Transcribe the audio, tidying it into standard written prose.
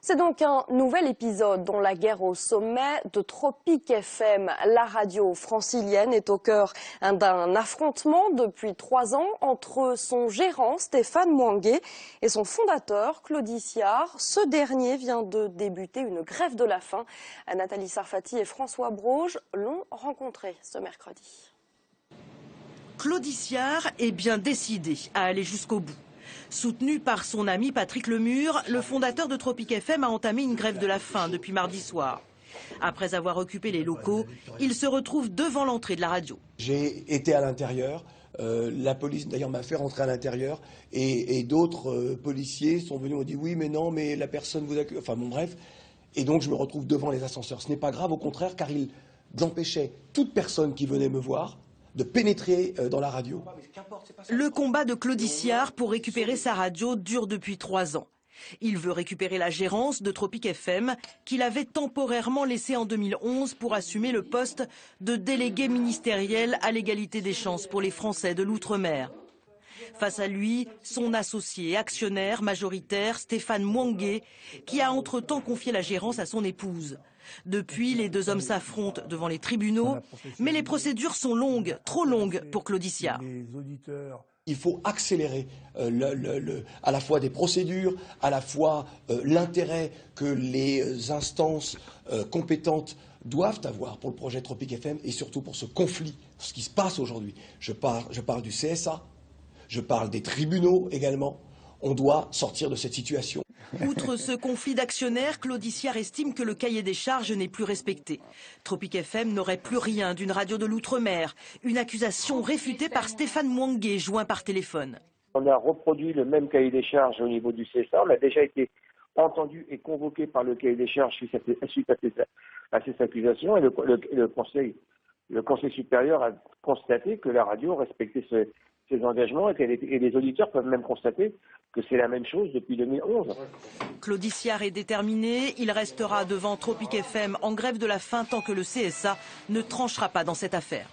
C'est donc un nouvel épisode dont la guerre au sommet de Tropic FM. La radio francilienne est au cœur d'un affrontement depuis 3 ans entre son gérant Stéphane Mouangué et son fondateur Claude Issiard. Ce dernier vient de débuter une grève de la faim. Nathalie Sarfati et François Broge l'ont rencontré ce mercredi. Claude Issiard est bien décidé à aller jusqu'au bout. Soutenu par son ami Patrick Lemur, le fondateur de Tropic FM a entamé une grève de la faim depuis mardi soir. Après avoir occupé les locaux, il se retrouve devant l'entrée de la radio. J'ai été à l'intérieur, la police d'ailleurs m'a fait rentrer à l'intérieur et d'autres policiers sont venus, m'ont dit oui mais non mais la personne vous accueille, enfin bon bref. Et donc je me retrouve devant les ascenseurs. Ce n'est pas grave, au contraire, car ils empêchaient toute personne qui venait me voir de pénétrer dans la radio. Le combat de Claude Issiard pour récupérer sa radio dure depuis 3 ans. Il veut récupérer la gérance de Tropic FM qu'il avait temporairement laissé en 2011 pour assumer le poste de délégué ministériel à l'égalité des chances pour les Français de l'outre-mer. Face à lui, son associé et actionnaire majoritaire Stéphane Mouangué, qui a entre-temps confié la gérance à son épouse. Depuis, les deux hommes s'affrontent devant les tribunaux, mais les procédures sont longues, trop longues pour Claude Issiard. Il faut accélérer à la fois des procédures, à la fois l'intérêt que les instances compétentes doivent avoir pour le projet Tropic FM et surtout pour ce conflit, ce qui se passe aujourd'hui. Je parle du CSA, je parle des tribunaux également. On doit sortir de cette situation. Outre ce conflit d'actionnaires, Claude Issiard estime que le cahier des charges n'est plus respecté. Tropic FM n'aurait plus rien d'une radio de l'outre-mer. Une accusation réfutée par Stéphane Mouangué, joint par téléphone. On a reproduit le même cahier des charges au niveau du CSA. On a déjà été entendu et convoqué par le cahier des charges suite à ces accusations. Et le Conseil supérieur a constaté que la radio respectait ses engagements et les auditeurs peuvent même constater que c'est la même chose depuis 2011. Claude Issiard est déterminé. Il restera devant Tropic FM en grève de la faim tant que le CSA ne tranchera pas dans cette affaire.